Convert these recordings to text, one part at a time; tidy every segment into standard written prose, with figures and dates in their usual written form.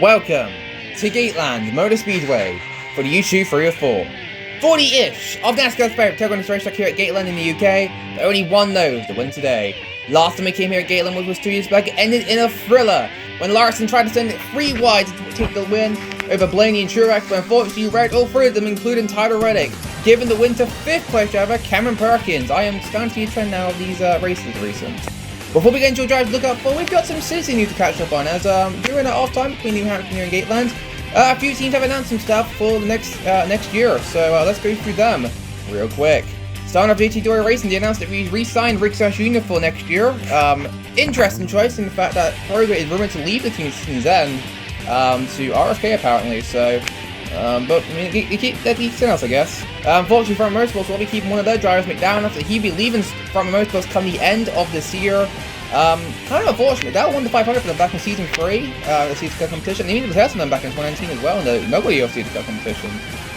Welcome to Gateland Motor Speedway for the YouTube 3 or 4. 40-ish of NASCAR's favorite protagonist racetrack here at Gateland in the UK, but only one knows the win today. Last time we came here at Gateland was 2 years back. It ended in a thriller when Larson tried to send it 3 wide to take the win over Blaney and Truex, but unfortunately wrecked all 3 of them, including Tyler Reddick, giving the win to 5th place driver Cameron Perkins. I am starting to see a trend now of these races recent. Before we get into your drives to look out for, we've got some city news to catch up on, as during our off time between New Hampshire and here in Gateland, a few teams have announced some stuff for the next year, so let's go through them real quick. Starting off JT Dory Racing, they announced that we re-signed Rick Sash Jr. for next year. Interesting choice in the fact that Kroger is rumored to leave the team since then to RFK apparently, so but I mean, they keep that decent else, I guess. Unfortunately, Front Motorsports will be keeping one of their drivers, McDowell, so he'll be leaving Front Motorsports come the end of this year. Kind of unfortunate. McDowell won the 500 for them back in Season 3, the Season Cup competition. He even was them back in 2019 as well in the Nobody of Season Cup competition.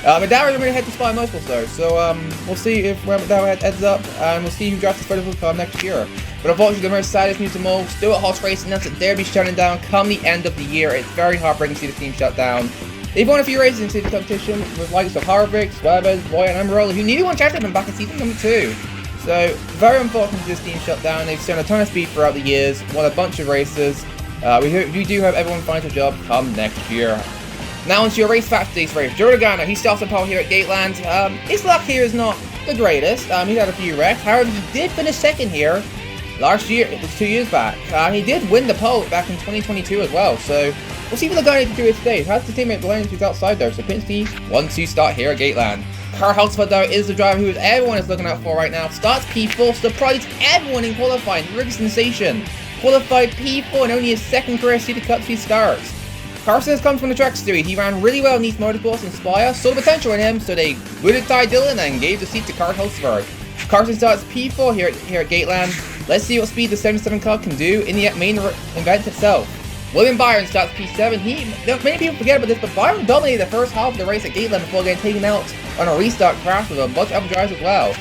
McDowell is going to head to Spy Motorsports though, so we'll see if where McDowell ends up, and we'll see who drafts his photo car next year. But unfortunately, the most saddest news of all, Stewart Haas Racing announced that they'll be shutting down come the end of the year. It's very heartbreaking to see the team shut down. They've won a few races in Season competition with likes of Harvick, Swerves, Boy, and Amarola, who nearly won championship back in Season number 2. So, very unfortunate this team shut down. They've shown a ton of speed throughout the years, won a bunch of races. We do hope everyone finds a job come next year. Now onto your race facts today's race. Joe Logano, he starts on pole here at Gateland. His luck here is not the greatest. He's had a few wrecks. However, he did finish second here last year. It was 2 years back. He did win the pole back in 2022 as well. So, we'll see what Logano can do here today. Has the teammate Blaney who's outside though. So, Pinsky 1-2 start here at Gateland. Carl Hulsford though is the driver who everyone is looking out for right now. Starts P4, surprised everyone in qualifying. Really sensation. Qualified P4 and only his second career Super Cup Speed starts. Carson has come from the track series. He ran really well in East Motorsports and Spire, saw the potential in him, so they booted Ty Dillon and gave the seat to Carl Hulsford. Carson starts P4 here at Gateland. Let's see what speed the 77 car can do in the main event itself. William Byron starts P7. Many people forget about this, but Byron dominated the first half of the race at Gateland before getting taken out on a restart crash with a bunch of other drivers as well.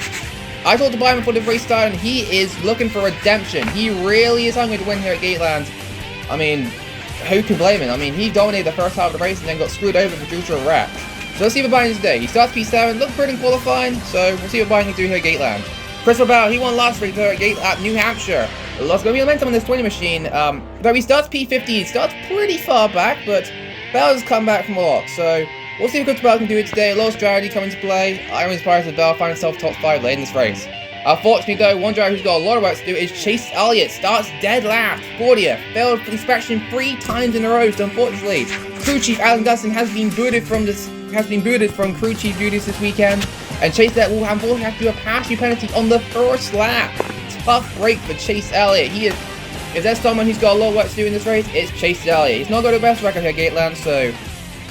I talked to Byron before the race started, and he is looking for redemption. He really is hungry to win here at Gateland. I mean, who can blame him? I mean, he dominated the first half of the race and then got screwed over due to a wreck. So let's see what Byron does today. He starts P7, looked pretty in qualifying, so we'll see what Byron can do here at Gateland. Chris Bell, he won last week here at New Hampshire. Lots going to be momentum on this 20 machine. Though he starts P15, he starts pretty far back, but Bell has come back from a lot. So we'll see what Chris Bell can do it today. A lot of strategy coming into play. I'm surprised that Bell finds himself top 5 late in this race. Unfortunately though, one driver who's got a lot of work to do is Chase Elliott. Starts dead last, 40th. Failed inspection 3 times in a row, so unfortunately, crew chief Alan Dustin has been booted from crew chief duties this weekend. And Chase Elliott will unfortunately have to do a pass-through penalty on the first lap. Tough break for Chase Elliott. If there's someone who's got a lot of work to do in this race, it's Chase Elliott. He's not got the best record here at Gateland, so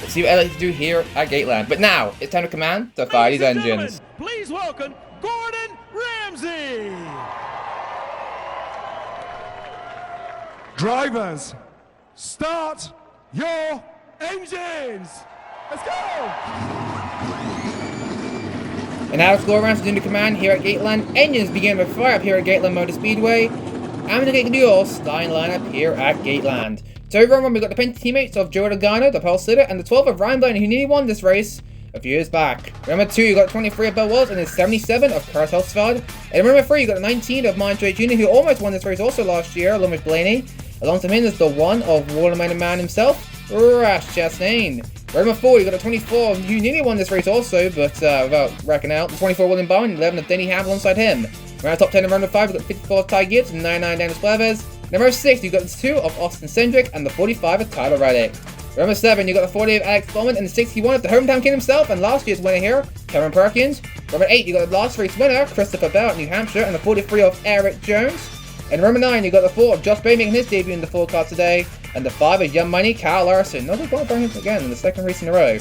let's see what Elliott can do here at Gateland. But now, it's time to command to fire these engines. Please welcome Gordon Ramsay. Drivers, start your engines. Let's go. And Alex Lawrence is in the command here at Gateland. Engines begin to fire up here at Gateland Motor Speedway. And the Gate Duel starting lineup here at Gateland. So everyone, we've got the Penty teammates of Joe Logano, the pole sitter, and the 12 of Ryan Blaney, who nearly won this race a few years back. Remember 2, you got 23 of Bill Walls and the 77 of Carl Hulsford. And remember 3, you got the 19 of Montoya Jr., who almost won this race also last year, along with Blaney. Alongside him is the 1 of Watermelon Man himself, Rash Chastain. Number 4, you got a 24, who nearly won this race also, but without wrecking out. The 24 William Bowen, 11 of Denny Hamel alongside him. Around top 10 in round 5, you got 54 of Ty Gibbs and 99 Dennis Swerves. Number 6, you got the 2 of Austin Cindric and the 45 of Tyler Reddick. Number 7, you got the 40 of Alex Bowman and the 61 of the hometown kid himself and last year's winner here, Cameron Perkins. Number 8, you got the last race winner, Christopher Bell at New Hampshire, and the 43 of Eric Jones. And number 9, you got the 4 of Josh Bay making his debut in the 4 car today, and the 5 of Young Money, Kyle Larson. Another qualifying him again in the second race in a row.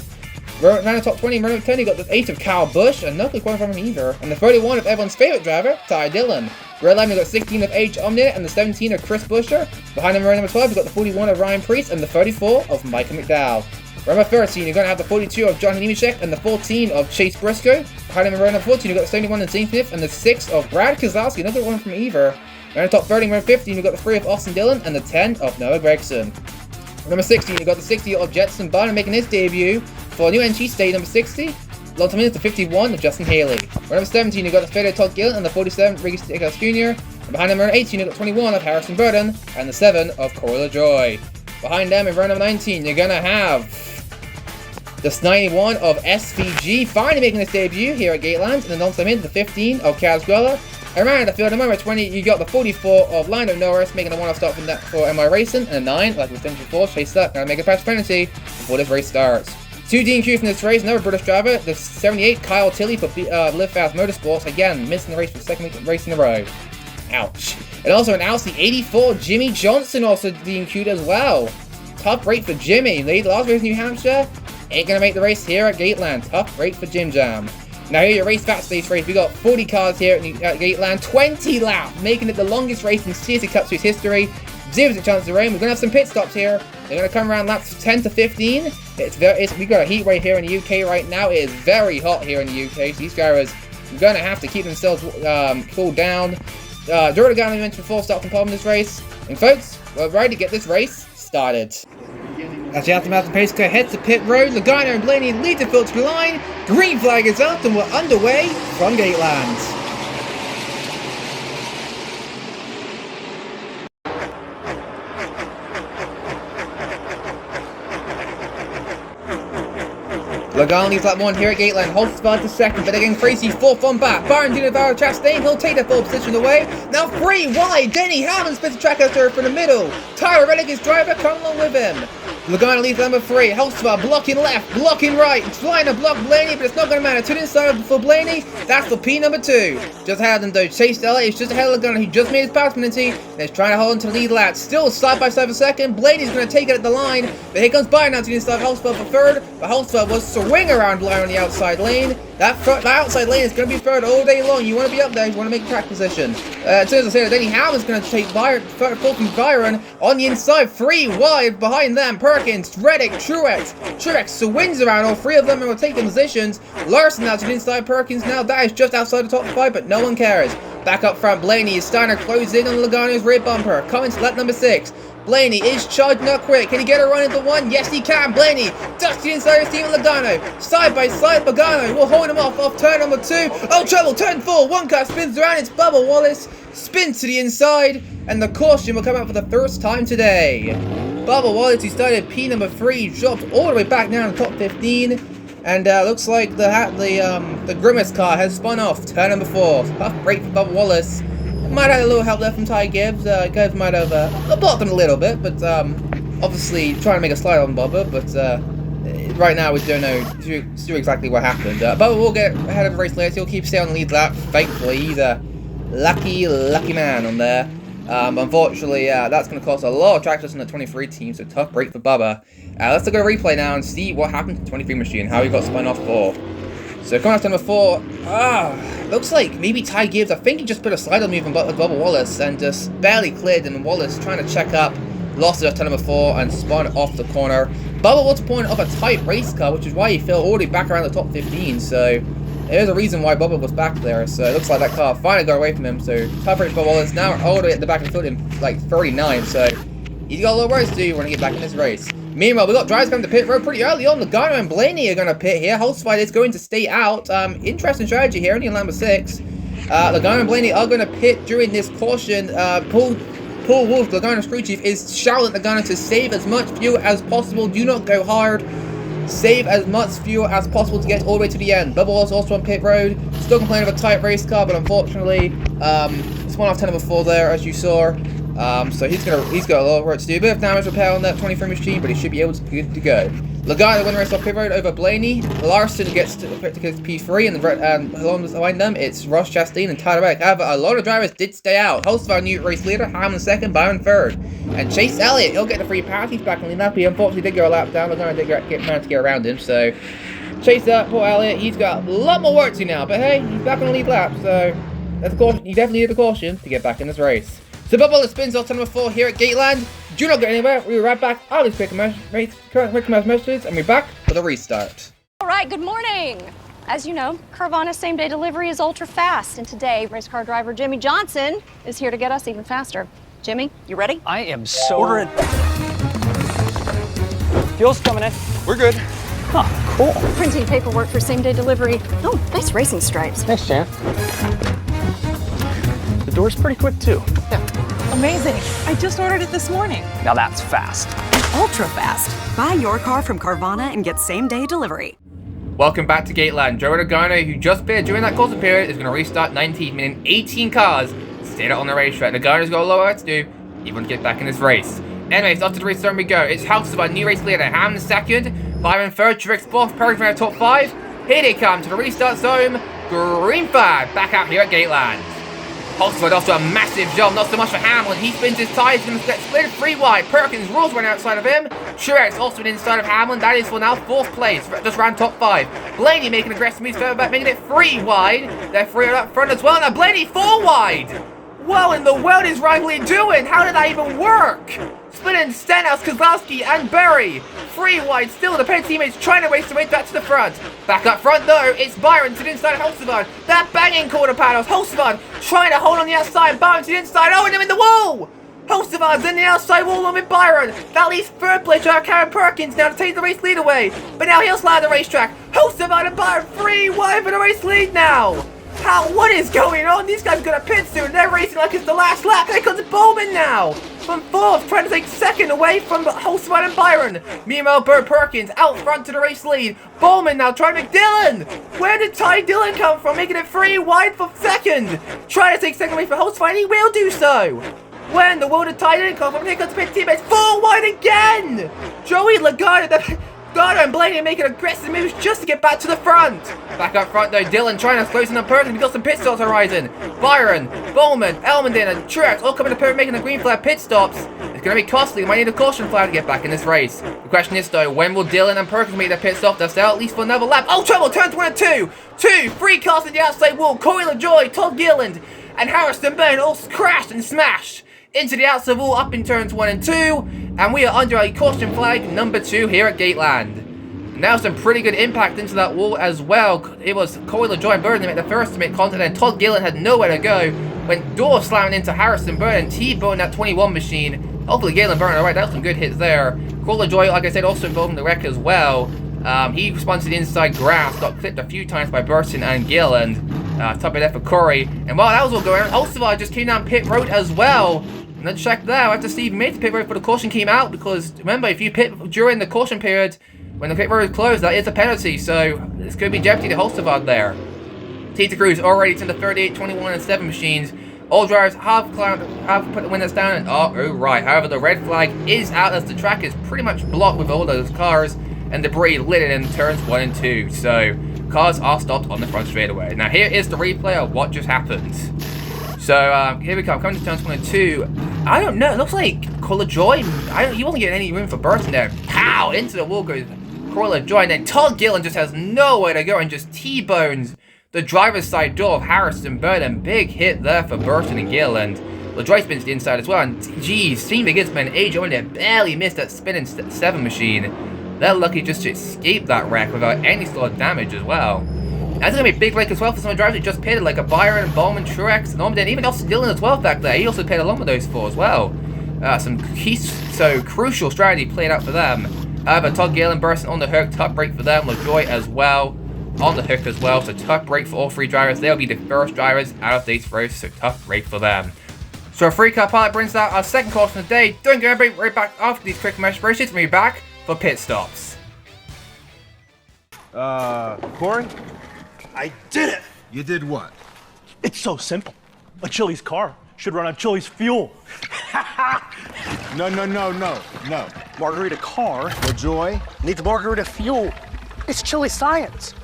Around the top 20, number 10, you got the 8 of Kyle Busch, and not qualifying from him either, and the 31 of everyone's favourite driver, Ty Dillon. Row 11, you got 16 of H. Omnia and the 17 of Chris Buescher. Behind him, row number 12, you got the 41 of Ryan Preece and the 34 of Michael McDowell. Row number 13, you're going to have the 42 of John Nemechek and the 14 of Chase Briscoe. Behind him, row number 14, you got the 71 of Zane Smith and the 6 of Brad Kozlowski, another one from either. Around the top 30, row 15, you got the 3 of Austin Dillon and the 10 of Noah Gregson. Number 16, you got the 60 of Jetson Button making his debut for new NG State number 60. Long time minutes to 51 of Justin Haley. Number 17, you got the 30 of Todd Gillen and the 47 Ricky Stickhouse Jr. And behind number 18, you got 21 of Harrison Burden and the 7 of Corey LaJoy. Behind them in round number 19, you're gonna have the 91 of SVG finally making his debut here at Gateland. And then long time minutes, the 15 of Kaz Guella. Around the field, at number 20, you got the 44 of Lando Norris making a one-off stop for MI Racing, and a 9, like we finished before, Chase Up, gonna make a pass penalty before this race starts. 2 DNQ from this race, another British driver, the 78 Kyle Tilley for Live Fast Motorsports, again missing the race for the second race in a row. Ouch. And also announced the 84 Jimmy Johnson also DNQ'd as well. Tough break for Jimmy. Last race in New Hampshire, ain't gonna make the race here at Gateland. Tough break for Jim Jam. Now here your race backstage race, we got 40 cars here at Gateland, 20 laps, making it the longest race in CSC Cup Series history. 0% chance of rain. We're gonna have some pit stops here. They're gonna come around laps 10 to 15. We got a heat wave here in the UK right now. It is very hot here in the UK, so these drivers are gonna have to keep themselves cooled down. Jordan Gateland mentioned before, start from pole in this race. And folks, we're ready to get this race started. As the Aftermath pace car heads to pit road, Logano and Blaney lead the field to the line. Green flag is up and we're underway from Gateland. Logano leads lap 1 here at Gateland, holds Spud to second, but again Crazy 4th on back. Byron Jr. Chastain, he'll take that 4th position away. Now 3 wide, Denny Hamlin spits the track out there from the middle. Tyler Reddick, his driver, come along with him. Logano leads number 3, Holtzbar blocking left, blocking right, trying to block Blaney, but it's not going to matter. To the inside for Blaney, that's for P number 2. Just ahead of them though, Chase Elliott is just ahead of Logano, he just made his pass penalty, and is trying to hold on to the lead lap. Still side by side for second, Blaney's going to take it at the line, but here comes Byron now to the inside of Holtzbar for third, but Holtzbar was swing around Byron on the outside lane. That outside lane is going to be third all day long. You want to be up there, you want to make track position. As soon as I say that, Denny Hamlin's going to take from Byron on the inside, 3 wide behind them. Perkins, Reddick, Truex swings around all 3 of them and will take the positions. Larson now to the inside, Perkins now that is just outside the top 5, but no one cares. Back up front, Blaney is starting to close in on Logano's rear bumper. Coming to lap number 6. Blaney is charging up quick. Can he get a run into 1? Yes, he can. Blaney ducks the inside of Steven Logano. Side by side, Logano will hold him off turn number 2. Oh, trouble, turn 4. One car spins around. It's Bubba Wallace. Spins to the inside. And the caution will come out for the first time today. Bubba Wallace, who started P number 3, dropped all the way back down to top 15. And looks like the Grimace car has spun off. Turn number 4. Tough break for Bubba Wallace. Might have a little help there from Ty Gibbs. Gibbs might have blocked him a little bit, but obviously trying to make a slide on Bubba. But right now we don't know exactly what happened. Bubba will get ahead of the race later. He'll keep staying on the lead lap. Thankfully, he's a lucky man on there. Unfortunately, that's going to cost a lot of track distance on the 23 team, so tough break for Bubba. Let's look at a replay now and see what happened to the 23 machine, how he got spun off for. So coming out to number 4, looks like maybe Ty Gibbs, I think he just put a slider move on Bubba Wallace and just barely cleared him, and Wallace trying to check up, lost it to number 4 and spun off the corner. Bubba was pointing off a tight race car, which is why he fell already back around the top 15, so there's a reason why Bubba was back there. So it looks like that car finally got away from him, so tough race for Wallace, now all the way at the back of the field in like 39, so he's got a little work to do when he gets back in this race. Meanwhile, we got drivers coming to pit road pretty early on. Logano and Blaney are going to pit here. Holtzfield is going to stay out. Interesting strategy here, only in number 6. Logano and Blaney are going to pit during this caution. Paul Wolf, Logano's crew chief, is shouting at Logano to save as much fuel as possible. Do not go hard. Save as much fuel as possible to get all the way to the end. Bubba was also on pit road. Still complaining of a tight race car, but unfortunately, spun off 10 number 4 there, as you saw. So he's got a lot of work to do. A bit of damage repair on that 23 machine, but he should be able to be good to go. Logano win the race off pit road over Blaney. Larson gets to P3, and along behind them, it's Ross Chastain and Tyler Reddick. However, a lot of drivers did stay out. Holtzbar, new race leader, Hamlin second, Byron third. And Chase Elliott, he'll get the free pass. He's back on the lap. He unfortunately did go a lap down. Logano did manage to get around him, so Chase up, poor Elliott. He's got a lot more work to do now, but hey, he's back on the lead lap, so that's a caution. He definitely needed a caution to get back in this race. So Bubba Wallace spins off to number 4 here at Gateland. Do not go anywhere. We'll be right back out of these quick messages, and we're back for the restart. All right, good morning. As you know, Carvana same-day delivery is ultra fast, and today, race car driver Jimmy Johnson is here to get us even faster. Jimmy, you ready? I am so... Fuel's coming in. We're good. Oh, cool. Printing paperwork for same-day delivery. Oh, nice racing stripes. Thanks, Jan. The door's pretty quick, too. Amazing. I just ordered it this morning. Now that's fast. Ultra fast. Buy your car from Carvana and get same-day delivery. Welcome back to Gateland. Joey Logano, who just pitted during that caution period, is going to restart 19th, meaning 18 cars stayed out on the racetrack. Logano's got a lot of work to do. He wants to get back in this race. Anyways, off to the restart we go. It's House of our new race leader, Ham second, Byron third, Truex fourth, Perkins in the top 5. Here they come to the restart zone. Green flag back out here at Gateland. Holtzford off to a massive jump, not so much for Hamlin. He spins his tyres, going to get split 3 wide. Perkins rolls one outside of him. Truex also inside of Hamlin. That is for now 4th place, just around top 5. Blaney making aggressive moves further back, making it 3 wide. They're 3 up front as well. Now Blaney 4 wide. What in the world is Riley doing? How did that even work? Spinning Stenhouse, Kozlowski, and Berry. 3 wide still. The pair teammates trying to race their way back to the front. Back up front though, it's Byron to the inside of Holtzford. That banging quarter panels. Holtzford trying to hold on the outside. Byron to the inside. Oh, and they're in the wall. Holtzford's in the outside wall along with Byron. That leaves 3rd place to Karen Perkins now to take the race lead away. But now he'll slide the racetrack. Holtzford and Byron 3 wide for the race lead now. What is going on? These guys are going to pit soon. They're racing like it's the last lap. There comes Bowman now. From 4th, trying to take 2nd away from Holtzman and Byron. Meanwhile, Bert Perkins out front to the race lead. Bowman now trying to make Dillon. Where did Ty Dillon come from? Making it 3 wide for 2nd. Trying to take 2nd away from Holtzman. He will do so. Where in the world did Ty Dillon come from? Here comes pit teammates. 4 wide again. Joey Logano. Logano and Blaney are making aggressive moves just to get back to the front. Back up front though, Dillon trying to close in on Perkins. We've got some pit stops horizon. Byron, Bowman, Elmondin, and Truex all coming to pit, making the green flag pit stops. It's going to be costly. We might need a caution flag to get back in this race. The question is though, when will Dillon and Perkins make their pit stop? They'll stay out at least for another lap. Oh, trouble! Turns 1 and 2. 3 cars on the outside wall. Corey LaJoie, Todd Gilliland, and Harrison Burn all crashed and smashed into the outside wall up in turns 1 and 2. And we are under a caution flag number 2 here at Gateland. Now some pretty good impact into that wall as well. It was Corey LaJoie and Burden that made the first to make contact, and Todd Gilliland had nowhere to go when door slamming into Harrison Burden and T-boned that 21 machine. Hopefully Gilliland Burden alright, that was some good hits there. Corey LaJoie, like I said, also involved in the wreck as well. He responded to the inside grass, got clipped a few times by Burton and Gilliland. Top of that for Corey. And while that was all going on, Olsevar just came down pit road as well. And let's check there. I have to see if he made the pit road before the caution came out, because remember, if you pit during the caution period, when the pit road is closed, that is a penalty, so this could be jeopardy to Holstavad there. Tita Cruz already to the 38, 21, and 7 machines. All drivers have put the windows down, and oh right. However, the red flag is out as the track is pretty much blocked with all those cars and debris lit in turns 1 and 2. So cars are stopped on the front straightaway. Now here is the replay of what just happened. So here we come, coming to turns 1 and 2. I don't know. It looks like LaJoie. He wasn't getting any room for Burton there. Pow! Into the wall goes Corey LaJoie, and then Todd Gilliland just has nowhere to go and just T-bones the driver's side door of Harrison Burton. Big hit there for Burton and Gilliland. LaJoie spins the inside as well, and geez, seemed against an age only barely missed that spinning 7 machine. They're lucky just to escape that wreck without any sort of damage as well. That's going to be a big break as well for some of the drivers who just pitted, like a Byron, Bowman, Truex, and Norman, even Austin Dillon as well back there. He also pitted along with those 4 as well. Some crucial strategy played out for them. However, Todd Gilliland, Burton on the hook, tough break for them. LaJoie as well on the hook as well. So tough break for all 3 drivers. They'll be the first drivers out of these races, so tough break for them. So a 3-car pilot brings out our second caution of the day. Don't go right back after these quick mesh races. We'll be back for pit stops. Corey? I did it! You did what? It's so simple. A Chili's car should run on Chili's fuel. No. Margarita car LaJoie? needs margarita fuel. It's Chili science.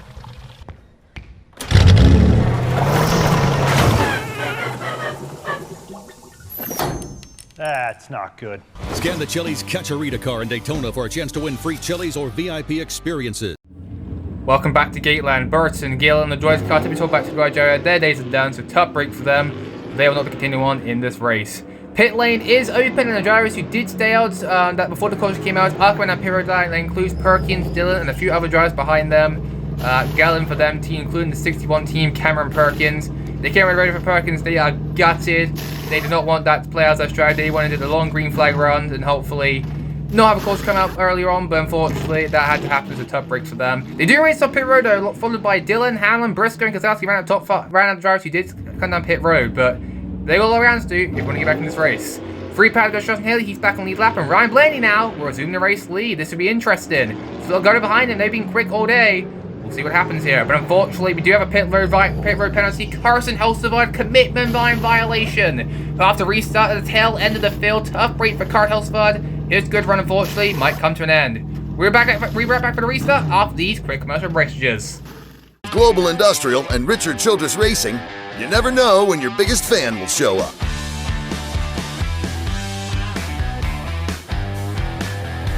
That's not good. Scan the Chili's Cacharita car in Daytona for a chance to win free Chili's or VIP experiences. Welcome back to Gateland. Burton, Gilliland, and the drivers' car to be told back to the garage area. Their days are down, so tough break for them. They will not be continuing on in this race. Pit lane is open, and the drivers who did stay out that before the caution came out are going to pit road line. That includes Perkins, Dillon, and a few other drivers behind them. Gallon for them team, including the 61 team, Cameron Perkins. They came ready for Perkins. They are gutted. They did not want that to play as their strategy. They wanted to do the long green flag runs and hopefully not have a course come out earlier on, but unfortunately that had to happen as a tough break for them. They do race up pit road, though, followed by Dylan, Hamlin, Briscoe, and Kozlowski ran out the drivers who did come down pit road, but they got all rounds to do if you want to get back in this race. Free pad goes Justin Haley, he's back on lead lap, and Ryan Blaney now will resume the race lead. This will be interesting. Still got it behind him, they've been quick all day. We'll see what happens here, but unfortunately we do have a pit road penalty. Carson Helsevard commitment line violation. We'll have to restart at the tail end of the field. Tough break for Carl Helsevard. His good run, unfortunately, might come to an end. We're right back for the restart after these quick commercial messages. Global Industrial and Richard Childress Racing, you never know when your biggest fan will show up.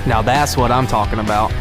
Now that's what I'm talking about.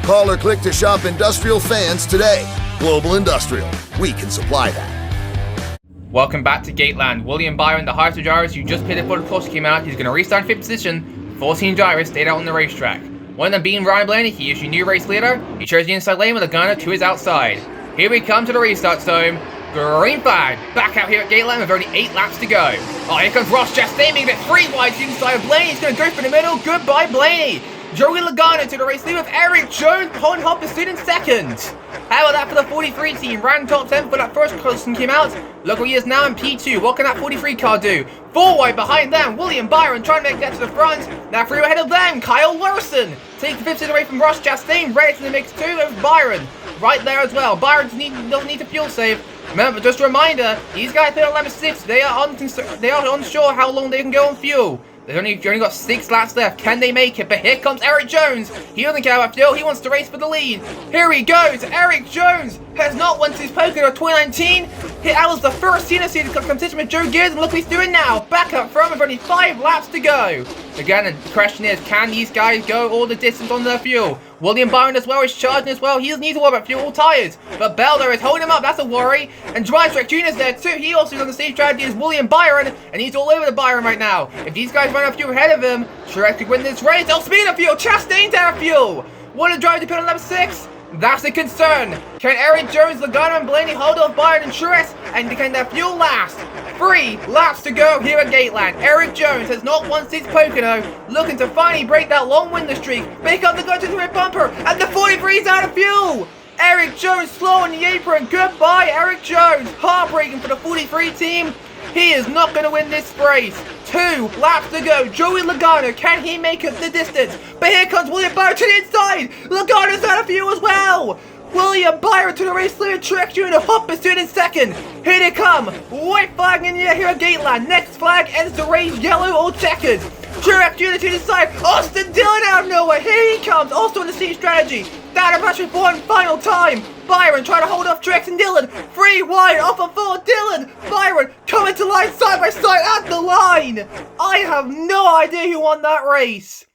Call or click to shop industrial fans today. Global Industrial, we can supply that. Welcome back to Gateland. William Byron, the highest of drivers who just pitted before the course came out, he's going to restart in 5th position. 14 drivers stayed out on the racetrack. One of them being Ryan Blaney, he is your new race leader. He chose the inside lane with a gunner to his outside. Here we come to the restart zone. Green flag. Back out here at Gateland with only 8 laps to go. Oh, here comes Ross Chastain making it 3 wide to the inside of Blaney. He's going to go for the middle. Goodbye, Blaney. Joey Logano to the race lead with Eric Jones pulling hop pursuit in 2nd. How about that for the 43 team? Ran top 10 for that first closing came out. Look where he is now in P2. What can that 43 car do? 4 wide behind them. William Byron trying to make that to the front. Now 3 ahead of them. Kyle Larson taking 5th away from Ross Chastain. Right in the mix too with Byron. Right there as well. Byron doesn't need to fuel save. Remember, just a reminder, these guys pit on lap 6. They are unsure how long they can go on fuel. They've only got 6 laps left. Can they make it? But here comes Eric Jones. He doesn't care about fuel. He wants to race for the lead. Here he goes. Eric Jones has not won since Pocono 2019. That was the first season competition with Joe Gears, and look what he's doing now. Back up front with only 5 laps to go. Again, the question is, can these guys go all the distance on their fuel? William Byron as well is charging as well. He doesn't need to worry about fuel or tyres. But Belder is holding him up. That's a worry. And Drystrike Jr. is there too. He also is on the same strategy as William Byron. And he's all over the Byron right now. If these guys run out of fuel ahead of him, Truex could win this race. Oh, speed of fuel. Chastain's out of fuel. What a drive to put on lap 6. That's a concern. Can Eric Jones, Logano, and Blaney hold off Byron and Truex? And can their fuel last? 3 laps to go here at Gateland. Eric Jones has not won since Pocono, looking to finally break that long winner streak. Make up the go to the red bumper, and the 43's out of fuel. Eric Jones slow on the apron. Goodbye, Eric Jones. Heartbreaking for the 43 team. He is not going to win this race. 2 laps to go. Joey Logano, can he make it the distance? But here comes William Byron to the inside. Logano's out of fuel as well. William Byron to the race leader, Truex Jr. hop pursuit in 2nd. Here they come. White flag in the air here at Gateland. Next flag ends the race, yellow or checkered. Truex Jr. to the side. Austin Dillon out of nowhere. Here he comes. Also in the same strategy. Down a rush for one final time. Byron trying to hold off Truex and Dillon. 3 wide off of 4. Dillon. Byron coming to line side by side at the line. I have no idea who won that race.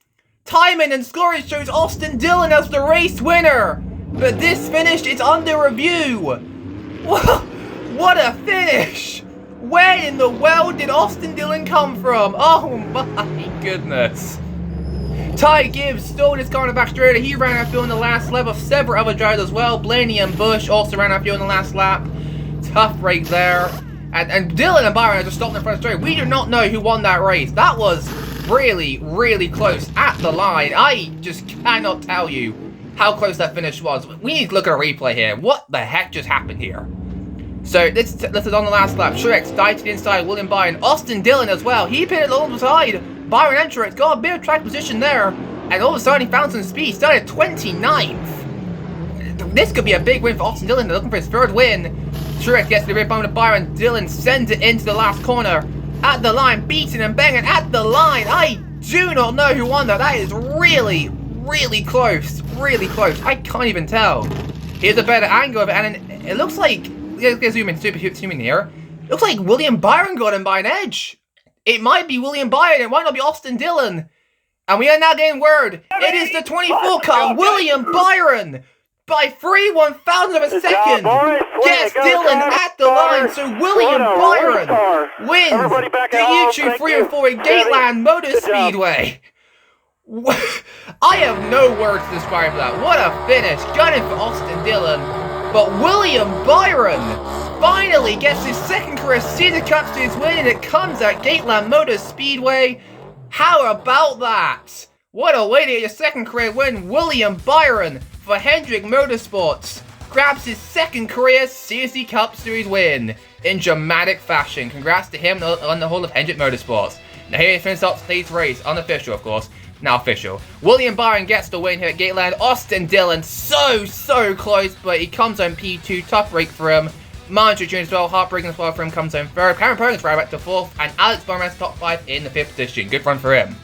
Timing and scoring shows Austin Dillon as the race winner. But this finish is under review. What a finish! Where in the world did Austin Dillon come from? Oh my goodness. Ty Gibbs stole his car in the back straight. He ran out of fuel in the last lap of several other drivers as well. Blaney and Bush also ran out of fuel in the last lap. Tough break there. And Dillon and Byron are just stopped in front of the straight. We do not know who won that race. That was really, really close at the line. I just cannot tell you how close that finish was. We need to look at a replay here. What the heck just happened here? So this is on the last lap. Truex died to the inside. William Byron. Austin Dillon as well. He pitted along the side. Byron and Truex got a bit of track position there. And all of a sudden he found some speed. Started 29th. This could be a big win for Austin Dillon. They're looking for his 3rd win. Truex gets the rip on to Byron. Dillon sends it into the last corner. At the line. Beating and banging at the line. I do not know who won that. That is really close. Really close. I can't even tell. Here's a better angle of it, and it looks like, let's zoom in, zoom in here. It looks like William Byron got him by an edge. It might be William Byron, it might not be Austin Dillon. And we are now getting word. It is the 24 car, William Byron, by 3/1000 of a second. Gets Dillon at the line, so William Byron wins the YouTube 3 and 4 in Gateland Motor Speedway. I have no words to describe that. What a finish. Gunning for Austin Dillon. But William Byron finally gets his 2nd career season cup to his win, and it comes at Gateland Motor Speedway. How about that? What a way to get your second career win. William Byron for Hendrick Motorsports grabs his second career CSC Cup Series win in dramatic fashion. Congrats to him on the whole of Hendrick Motorsports. Now here he finishes up today's race, unofficial of course, now official. William Byron gets the win here at Gateland. Austin Dillon so close, but he comes home P2, tough break for him. Marjorie Jr. as well, heartbreaking as well for him, comes home third. Cameron Perkins right back to fourth, and Alex Bowman's top 5 in the 5th position. Good run for him.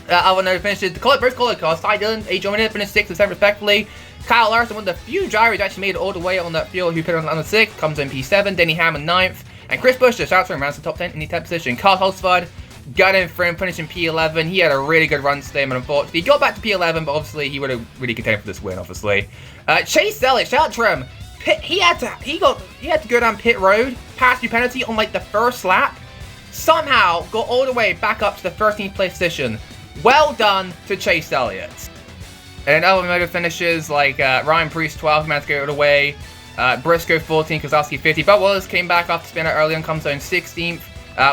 Other note finishes the both quality cars. Ty Dillon, AJ Winner finished 6th and 7th respectively. Kyle Larson, one of the few drivers actually made it all the way on that field who put on the 6th, comes in P7. Denny Hammond 9th, and Chris Bush just out for him, rounds the top 10 in the 10th position. Carl Holzford got in for him, finishing P11. He had a really good run today, but unfortunately he got back to P11, but obviously he would have really contended for this win, obviously. Chase Elliott, shout out to him. He had to go down pit road, pass through penalty on like the first lap. Somehow got all the way back up to the 13th place position. Well done to Chase Elliott. And then other motor finishes like Ryan Priest 12th, managed to go all the way. Briscoe 14, Kozlowski 50. But Wallace came back after spin out early and comes zone 16th.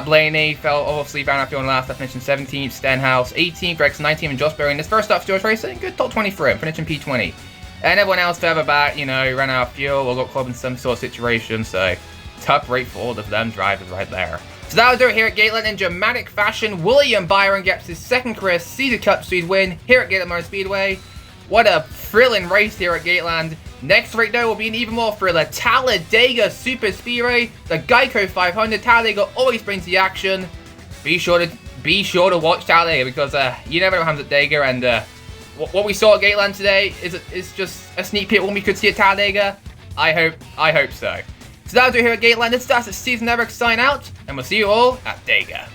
Blaney obviously found out feeling last, finishing 17th. Stenhouse 18th, Gregson 19th, and Josh Berry in his first stop George Racing. Good top 20 for him, finishing P20. And everyone else further back, you know, ran out of fuel or got caught in some sort of situation. So tough rate for all of them drivers right there. So that'll do it here at Gateland in dramatic fashion. William Byron gets his second career Caesar Cup Series win here at Gateland Motor Speedway. What a thrilling race here at Gateland. Next race though will be an even more thriller. Talladega Super Speedway, the Geico 500. Talladega always brings the action. Be sure to watch Talladega because you never know what happens at Dega, and what we saw at Gateland today is just a sneak peek when we could see at Talladega. I hope so. So that'll do it here at Gateland. This is us at Season Network sign out, and we'll see you all at Dega.